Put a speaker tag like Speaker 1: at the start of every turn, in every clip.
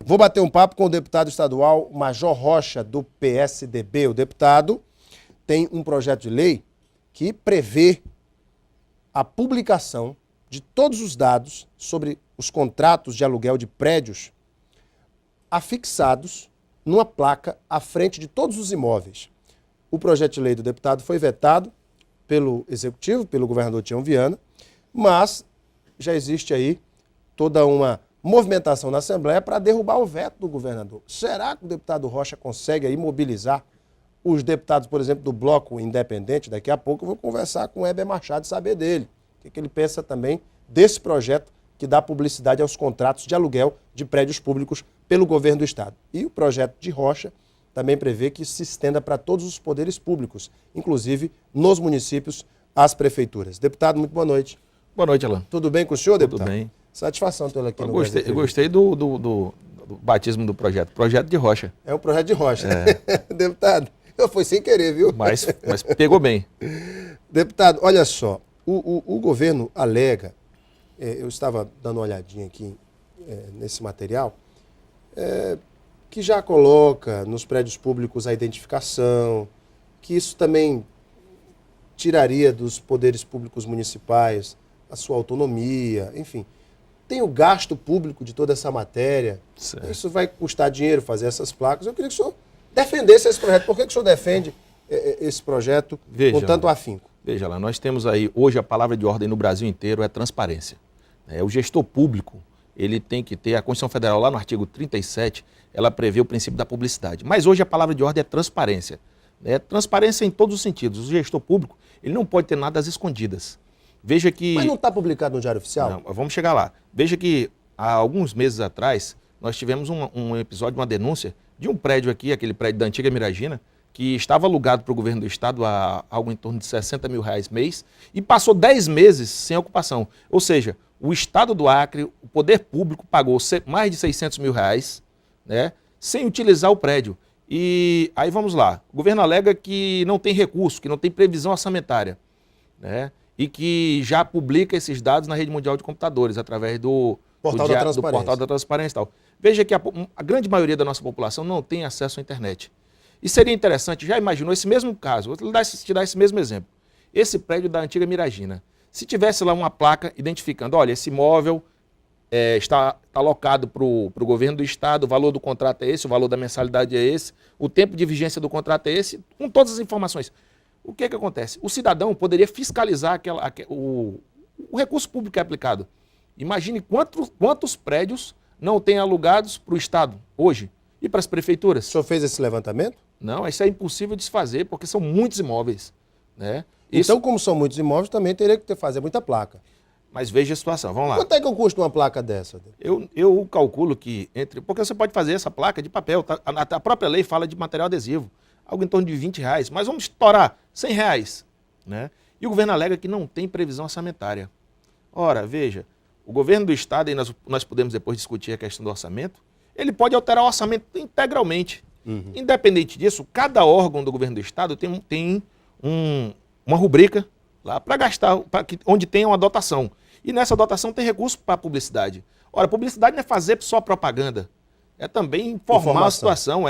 Speaker 1: Vou bater um papo com o deputado estadual Major Rocha, do PSDB. O deputado tem um projeto de lei que prevê a publicação de todos os dados sobre os contratos de aluguel de prédios afixados numa placa à frente de todos os imóveis. O projeto de lei do deputado foi vetado pelo Executivo, pelo governador Tião Viana, mas já existe aí toda uma movimentação na Assembleia para derrubar o veto do governador. Será que o deputado Rocha consegue aí mobilizar os deputados, por exemplo, do Bloco Independente? Daqui a pouco eu vou conversar com o Heber Machado e saber dele. O que ele pensa também desse projeto que dá publicidade aos contratos de aluguel de prédios públicos pelo governo do Estado. E o projeto de Rocha também prevê que se estenda para todos os poderes públicos, inclusive nos municípios, as prefeituras. Deputado, muito boa noite.
Speaker 2: Boa noite, Alan.
Speaker 1: Tudo bem com o senhor, deputado?
Speaker 2: Tudo bem.
Speaker 1: Satisfação tê-lo aqui no
Speaker 2: Brasil. Eu gostei do batismo do projeto. Projeto de Rocha.
Speaker 1: É um projeto de Rocha. É. Deputado, foi sem querer, viu?
Speaker 2: Mas pegou bem.
Speaker 1: Deputado, olha só. O governo alega, eu estava dando uma olhadinha aqui nesse material, que já coloca nos prédios públicos a identificação, que isso também tiraria dos poderes públicos municipais a sua autonomia, enfim. Tem o gasto público de toda essa matéria. Certo. Isso vai custar dinheiro fazer essas placas. Eu queria que o senhor defendesse esse projeto. Por que o senhor defende esse projeto com tanto afinco?
Speaker 2: Veja lá, nós temos aí, hoje a palavra de ordem no Brasil inteiro é transparência. O gestor público, ele tem que ter, a Constituição Federal lá no artigo 37, ela prevê o princípio da publicidade. Mas hoje a palavra de ordem é transparência. Transparência em todos os sentidos. O gestor público, ele não pode ter nada às escondidas. Veja que...
Speaker 1: Mas não está publicado no Diário Oficial?
Speaker 2: Não, vamos chegar lá. Veja que há alguns meses atrás, nós tivemos um episódio, uma denúncia de um prédio aqui, aquele prédio da antiga Miragina, que estava alugado para o governo do estado a algo em torno de R$60 mil mês e passou 10 meses sem ocupação. Ou seja, o estado do Acre, o poder público pagou mais de R$600 mil, sem utilizar o prédio. E aí vamos lá, o governo alega que não tem recurso, que não tem previsão orçamentária, e que já publica esses dados na rede mundial de computadores, através do Portal da Transparência e tal. Veja que a grande maioria da nossa população não tem acesso à internet. E seria interessante, já imaginou esse mesmo caso, vou te dar esse mesmo exemplo. Esse prédio da antiga Miragina, se tivesse lá uma placa identificando, olha, esse imóvel está alocado para o governo do estado, o valor do contrato é esse, o valor da mensalidade é esse, o tempo de vigência do contrato é esse, com todas as informações. O que acontece? O cidadão poderia fiscalizar o recurso público que é aplicado. Imagine quantos prédios não têm alugados para o estado hoje e para as prefeituras.
Speaker 1: O senhor fez esse levantamento?
Speaker 2: Não, isso é impossível de se fazer, porque são muitos imóveis.
Speaker 1: Então, como são muitos imóveis, também teria que fazer muita placa.
Speaker 2: Mas veja a situação, vamos lá.
Speaker 1: Quanto é que custa uma placa dessa?
Speaker 2: Eu calculo que porque você pode fazer essa placa de papel, tá? A própria lei fala de material adesivo, algo em torno de R$20, mas vamos estourar R$100, E o governo alega que não tem previsão orçamentária. Ora, veja, o governo do estado, e nós podemos depois discutir a questão do orçamento, ele pode alterar o orçamento integralmente. Independente disso, cada órgão do governo do estado tem uma rubrica lá para gastar, onde tem uma dotação. E nessa dotação tem recurso para publicidade. Ora, publicidade não é fazer só propaganda, é também informar a situação,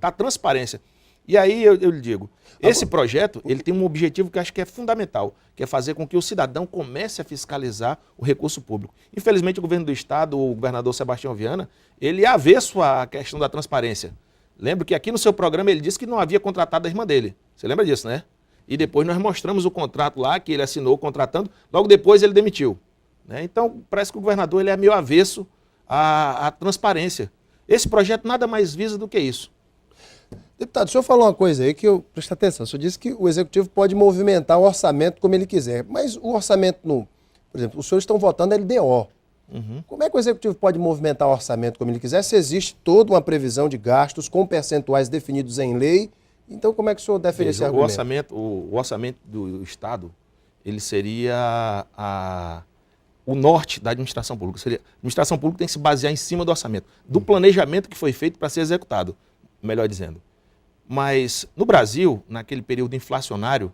Speaker 2: a transparência. E aí eu lhe digo, esse projeto ele tem um objetivo que eu acho que é fundamental, que é fazer com que o cidadão comece a fiscalizar o recurso público. Infelizmente o governo do estado, o governador Sebastião Viana, ele é avesso à questão da transparência. Lembro que aqui no seu programa ele disse que não havia contratado a irmã dele. Você lembra disso, né? E depois nós mostramos o contrato lá, que ele assinou contratando, logo depois ele demitiu. Então parece que o governador ele é meio avesso à transparência. Esse projeto nada mais visa do que isso.
Speaker 1: Deputado, o senhor falou uma coisa aí que eu... Presta atenção, o senhor disse que o Executivo pode movimentar o orçamento como ele quiser, mas o orçamento, por exemplo, os senhores estão votando LDO. Como é que o Executivo pode movimentar o orçamento como ele quiser se existe toda uma previsão de gastos com percentuais definidos em lei? Então como é que o senhor defende esse argumento?
Speaker 2: O orçamento do Estado, ele seria o norte da administração pública. A administração pública tem que se basear em cima do orçamento, do planejamento que foi feito para ser executado, melhor dizendo. Mas no Brasil, naquele período inflacionário,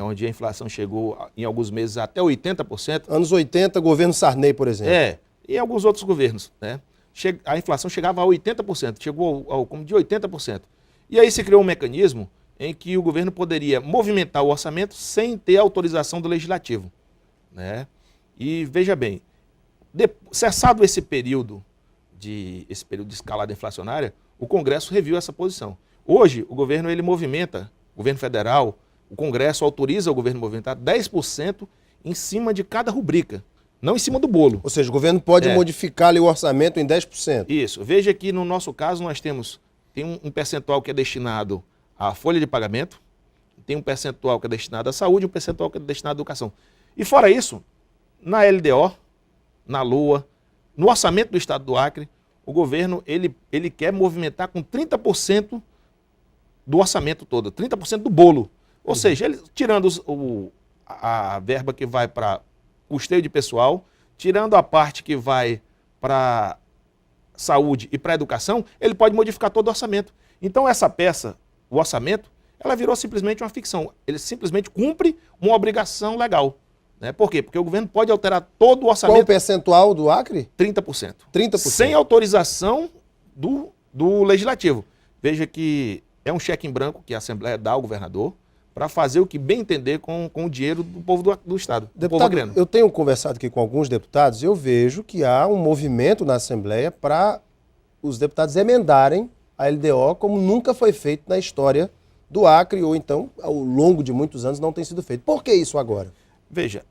Speaker 2: onde a inflação chegou em alguns meses até 80%.
Speaker 1: Anos 80, governo Sarney, por exemplo.
Speaker 2: E alguns outros governos, a inflação chegava a 80%, chegou como de 80%. E aí se criou um mecanismo em que o governo poderia movimentar o orçamento sem ter autorização do legislativo, né? E veja bem, cessado esse período de escalada inflacionária, o Congresso reviu essa posição. Hoje, o governo ele movimenta, o governo federal, o Congresso autoriza o governo a movimentar 10% em cima de cada rubrica, não em cima do bolo.
Speaker 1: Ou seja, o governo pode modificar ali o orçamento em 10%.
Speaker 2: Isso. Veja que no nosso caso nós tem um percentual que é destinado à folha de pagamento, tem um percentual que é destinado à saúde e um percentual que é destinado à educação. E fora isso, na LDO, na LOA, no orçamento do Estado do Acre, o governo ele quer movimentar com 30% do orçamento todo, 30% do bolo. Ou seja, ele, tirando a verba que vai para custeio de pessoal, tirando a parte que vai para saúde e para educação, ele pode modificar todo o orçamento. Então essa peça, o orçamento, ela virou simplesmente uma ficção. Ele simplesmente cumpre uma obrigação legal. Né? Por quê? Porque o governo pode alterar todo o orçamento.
Speaker 1: Qual o percentual do Acre?
Speaker 2: 30%.
Speaker 1: 30%.
Speaker 2: Sem autorização do legislativo. Veja que é um cheque em branco que a Assembleia dá ao governador para fazer o que bem entender com o dinheiro do povo do Estado, do povo acreano.
Speaker 1: Eu tenho conversado aqui com alguns deputados e eu vejo que há um movimento na Assembleia para os deputados emendarem a LDO como nunca foi feito na história do Acre, ou então, ao longo de muitos anos, não tem sido feito. Por que isso agora?
Speaker 2: Veja,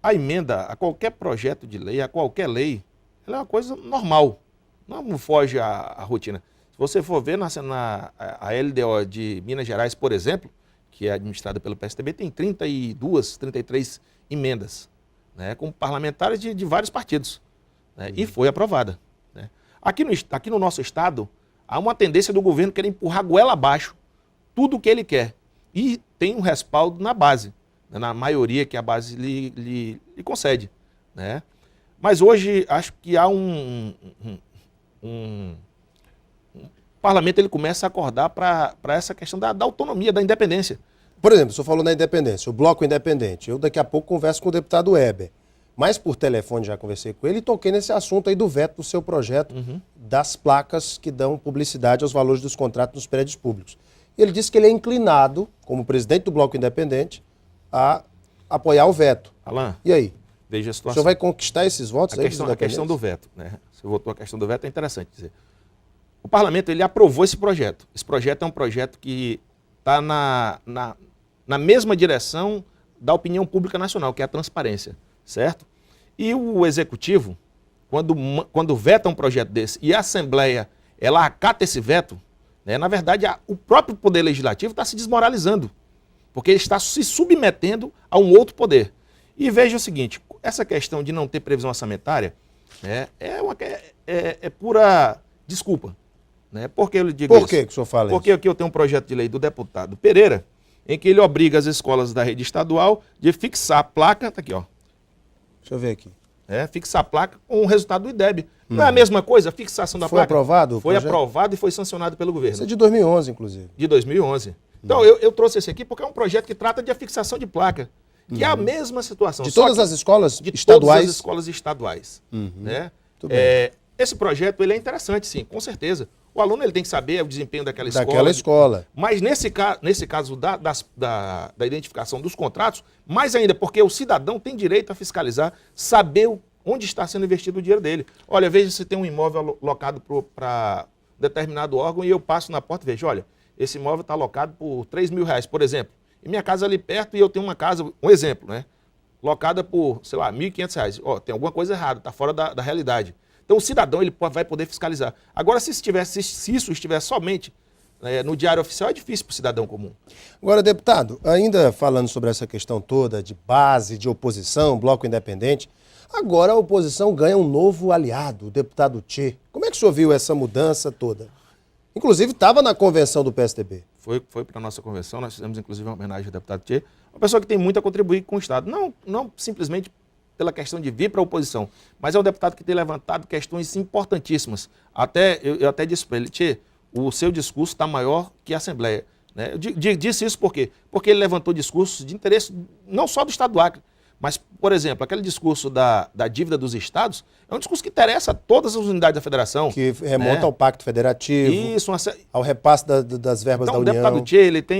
Speaker 2: a emenda a qualquer projeto de lei, a qualquer lei, ela é uma coisa normal, não foge à rotina. Se você for ver a LDO de Minas Gerais, por exemplo, que é administrada pelo PSDB, tem 32, 33 emendas, né, com parlamentares de vários partidos, né, e foi aprovada. Né. Aqui no nosso estado, há uma tendência do governo querer empurrar goela abaixo tudo o que ele quer. E tem um respaldo na base, né, na maioria que a base lhe concede. Né. Mas hoje acho que há o parlamento ele começa a acordar para essa questão da autonomia, da independência.
Speaker 1: Por exemplo, o senhor falou na independência, o bloco independente. Eu daqui a pouco converso com o deputado Weber. Mas por telefone já conversei com ele e toquei nesse assunto aí do veto do seu projeto das placas que dão publicidade aos valores dos contratos nos prédios públicos. E ele disse que ele é inclinado, como presidente do bloco independente, a apoiar o veto.
Speaker 2: Alain,
Speaker 1: e aí?
Speaker 2: Veja a
Speaker 1: O
Speaker 2: situação.
Speaker 1: senhor vai conquistar esses votos?
Speaker 2: A questão do veto, né? Você votou a questão do veto, é interessante dizer. O parlamento ele aprovou esse projeto. Esse projeto é um projeto que está na mesma direção da opinião pública nacional, que é a transparência, certo? E o executivo, quando veta um projeto desse e a Assembleia ela acata esse veto, né, na verdade o próprio Poder Legislativo está se desmoralizando, porque ele está se submetendo a um outro poder. E veja o seguinte, essa questão de não ter previsão orçamentária, né, é pura desculpa. Né? Por que eu lhe digo isso?
Speaker 1: Por que o senhor fala
Speaker 2: Porque aqui eu tenho um projeto de lei do deputado Pereira, em que ele obriga as escolas da rede estadual de fixar a placa, tá aqui, ó.
Speaker 1: Deixa eu ver aqui.
Speaker 2: Fixar a placa com o resultado do IDEB. Não é a mesma coisa? A fixação da
Speaker 1: Foi
Speaker 2: placa?
Speaker 1: aprovado o
Speaker 2: Foi
Speaker 1: projeto?
Speaker 2: aprovado e foi sancionado pelo governo.
Speaker 1: Isso é de 2011, inclusive.
Speaker 2: De 2011. Então, eu trouxe esse aqui porque é um projeto que trata de fixação de placa, que é a mesma situação.
Speaker 1: De todas as escolas
Speaker 2: de
Speaker 1: estaduais?
Speaker 2: Todas as escolas estaduais. Né?
Speaker 1: Muito bem.
Speaker 2: Esse projeto ele é interessante, sim, com certeza. O aluno ele tem que saber o desempenho daquela
Speaker 1: escola.
Speaker 2: Mas nesse caso da identificação dos contratos, mais ainda, porque o cidadão tem direito a fiscalizar, saber onde está sendo investido o dinheiro dele. Olha, veja se tem um imóvel alocado para determinado órgão e eu passo na porta e vejo, olha, esse imóvel está alocado por R$3.000, por exemplo. E minha casa ali perto e eu tenho uma casa, um exemplo, né? Locada por, sei lá, R$1.500. Ó, tem alguma coisa errada, está fora da realidade. Então o cidadão ele vai poder fiscalizar. Agora, se isso estiver somente no Diário Oficial, é difícil para o cidadão comum.
Speaker 1: Agora, deputado, ainda falando sobre essa questão toda de base, de oposição, bloco independente, agora a oposição ganha um novo aliado, o deputado Tchê. Como é que o senhor viu essa mudança toda? Inclusive, estava na convenção do PSDB.
Speaker 2: Foi para a nossa convenção, nós fizemos inclusive uma homenagem ao deputado Tchê, uma pessoa que tem muito a contribuir com o Estado. Não simplesmente pela questão de vir para a oposição, mas é um deputado que tem levantado questões importantíssimas. Eu até disse para ele, Tchê, o seu discurso está maior que a Assembleia. Né? Eu disse isso por quê? Porque ele levantou discursos de interesse não só do Estado do Acre, Mas, por exemplo, aquele discurso da dívida dos estados é um discurso que interessa a todas as unidades da federação.
Speaker 1: Que remonta ao Pacto Federativo,
Speaker 2: Isso,
Speaker 1: ao repasse das verbas da União.
Speaker 2: Então, o deputado Tchê,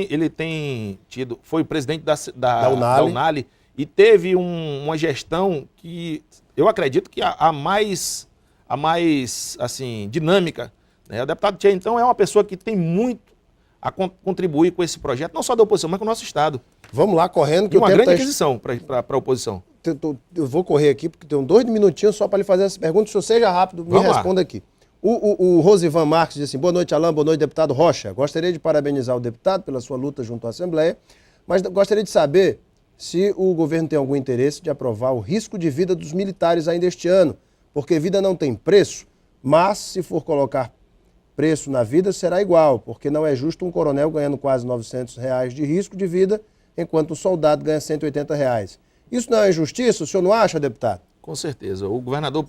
Speaker 2: ele tem tido, foi presidente da UNALI e teve uma gestão que eu acredito que a mais assim, dinâmica. Né? O deputado Tchê, então, é uma pessoa que tem muito a contribuir com esse projeto, não só da oposição, mas com o nosso Estado.
Speaker 1: Vamos lá, correndo. Que
Speaker 2: uma grande aquisição para a oposição.
Speaker 1: Eu vou correr aqui, porque tem 2 minutinhos só para lhe fazer essa pergunta. Se eu seja rápido, me responda aqui. O Rosivan Marques diz assim: boa noite, Alain, boa noite, deputado Rocha. Gostaria de parabenizar o deputado pela sua luta junto à Assembleia, mas gostaria de saber se o governo tem algum interesse de aprovar o risco de vida dos militares ainda este ano, porque vida não tem preço, mas se for colocar preço na vida será igual, porque não é justo um coronel ganhando quase R$900 de risco de vida, enquanto um soldado ganha R$180. Isso não é injustiça? O senhor não acha, deputado?
Speaker 2: Com certeza. O governador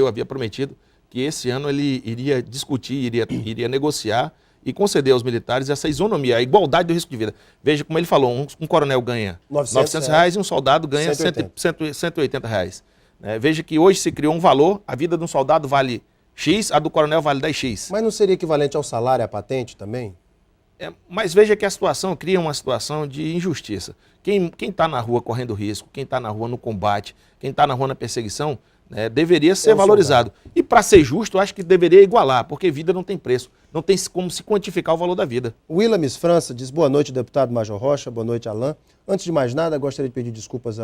Speaker 2: havia prometido que esse ano ele iria discutir, iria negociar e conceder aos militares essa isonomia, a igualdade do risco de vida. Veja como ele falou, um coronel ganha R$900 e um soldado ganha R$180. Veja que hoje se criou um valor, a vida de um soldado vale X, a do coronel vale 10X.
Speaker 1: Mas não seria equivalente ao salário, à patente também?
Speaker 2: Mas veja que a situação cria uma situação de injustiça. Quem está na rua correndo risco, quem está na rua no combate, quem está na rua na perseguição, deveria ser valorizado. E para ser justo, eu acho que deveria igualar, porque vida não tem preço. Não tem como se quantificar o valor da vida.
Speaker 1: O Willamis França diz: boa noite, deputado Major Rocha, boa noite, Alain. Antes de mais nada, gostaria de pedir desculpas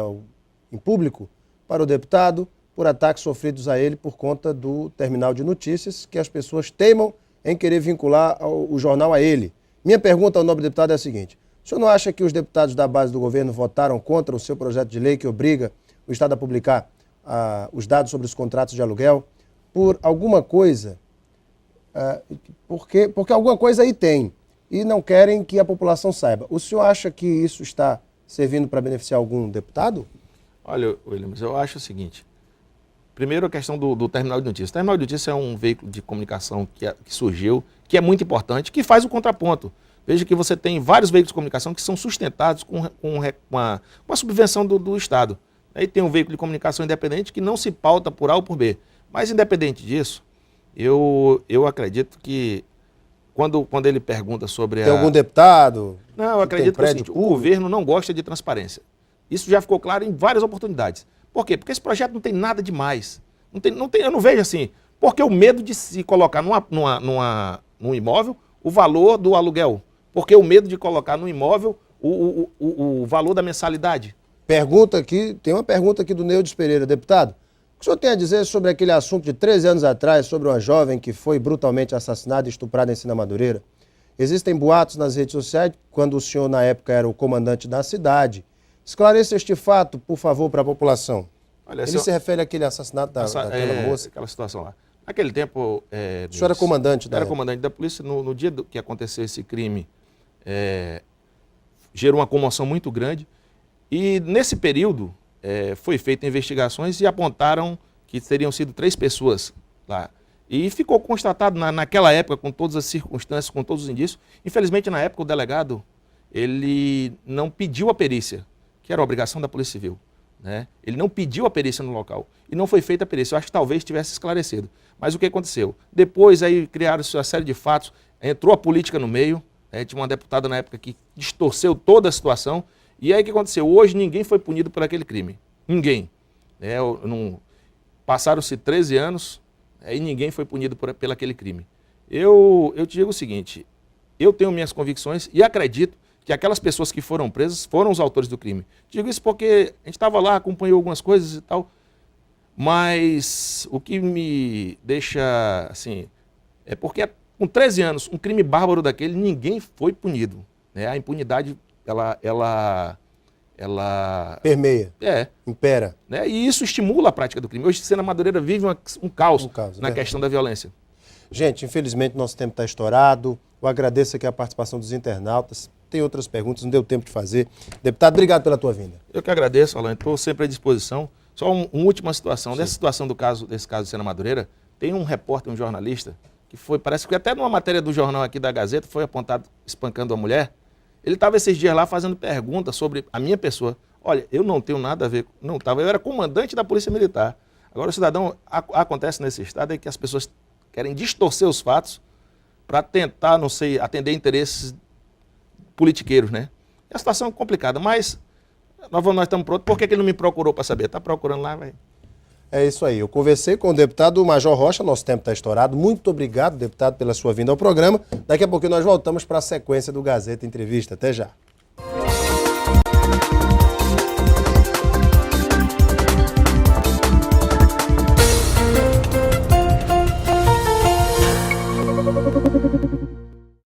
Speaker 1: em público para o deputado por ataques sofridos a ele por conta do terminal de notícias, que as pessoas teimam em querer vincular o jornal a ele. Minha pergunta ao nobre deputado é a seguinte: o senhor não acha que os deputados da base do governo votaram contra o seu projeto de lei que obriga o Estado a publicar os dados sobre os contratos de aluguel por alguma coisa, porque alguma coisa aí tem, e não querem que a população saiba? O senhor acha que isso está servindo para beneficiar algum deputado?
Speaker 2: Olha, Williams, eu acho o seguinte. Primeiro, a questão do terminal de notícias. O terminal de notícias é um veículo de comunicação que surgiu, que é muito importante, que faz o contraponto. Veja que você tem vários veículos de comunicação que são sustentados com uma subvenção do Estado. Aí tem um veículo de comunicação independente que não se pauta por A ou por B. Mas, independente disso, eu acredito que, quando ele pergunta sobre
Speaker 1: Tem algum deputado?
Speaker 2: Não, eu acredito que é o seguinte: o governo não gosta de transparência. Isso já ficou claro em várias oportunidades. Por quê? Porque esse projeto não tem nada demais. Eu não vejo assim. Porque o medo de se colocar num imóvel o valor do aluguel. Porque o medo de colocar no imóvel o valor da mensalidade.
Speaker 1: Tem uma pergunta aqui do Neudes Pereira. Deputado, o que o senhor tem a dizer sobre aquele assunto de 13 anos atrás, sobre uma jovem que foi brutalmente assassinada e estuprada em Sina Madureira? Existem boatos nas redes sociais, quando o senhor, na época, era o comandante da cidade. Esclareça este fato, por favor, para a população. Olha, ele se refere àquele assassinato daquela moça?
Speaker 2: Aquela situação lá. Naquele tempo...
Speaker 1: o senhor era comandante da
Speaker 2: Era comandante da polícia. No dia que aconteceu esse crime, gerou uma comoção muito grande. E nesse período, foi feita investigações e apontaram que teriam sido 3 pessoas lá. E ficou constatado naquela época, com todas as circunstâncias, com todos os indícios. Infelizmente, na época, o delegado, ele não pediu a perícia, que era uma obrigação da Polícia Civil. Ele não pediu a perícia no local. E não foi feita a perícia. Eu acho que talvez tivesse esclarecido. Mas o que aconteceu? Depois aí criaram-se uma série de fatos, entrou a política no meio, tinha uma deputada na época que distorceu toda a situação. E aí o que aconteceu? Hoje ninguém foi punido por aquele crime. Ninguém. Passaram-se 13 anos e ninguém foi punido pelo aquele crime. Eu te digo o seguinte: eu tenho minhas convicções e acredito que aquelas pessoas que foram presas foram os autores do crime. Digo isso porque a gente estava lá, acompanhou algumas coisas e tal, mas o que me deixa assim, é porque com 13 anos, um crime bárbaro daquele, ninguém foi punido. A impunidade, ela
Speaker 1: permeia, impera.
Speaker 2: E isso estimula a prática do crime. Hoje, Sina Madureira vive um caos na questão da violência.
Speaker 1: Gente, infelizmente nosso tempo está estourado. Eu agradeço aqui a participação dos internautas. Tem outras perguntas, não deu tempo de fazer. Deputado, obrigado pela tua vinda.
Speaker 2: Eu que agradeço, Alain. Estou sempre à disposição. Só uma última situação. Sim. Nessa situação desse caso de Sina Madureira, tem um repórter, um jornalista, que parece que até numa matéria do jornal aqui da Gazeta, foi apontado espancando uma mulher. Ele estava esses dias lá fazendo perguntas sobre a minha pessoa. Olha, eu não tenho nada a ver, não estava, eu era comandante da Polícia Militar. Agora o cidadão, acontece nesse estado é que as pessoas querem distorcer os fatos para tentar, não sei, atender interesses politiqueiros, né? É uma situação complicada, mas nós estamos prontos. Por que ele não me procurou para saber? Está procurando lá, vai.
Speaker 1: É isso aí. Eu conversei com o deputado Major Rocha, nosso tempo está estourado. Muito obrigado, deputado, pela sua vinda ao programa. Daqui a pouco nós voltamos para a sequência do Gazeta Entrevista. Até já.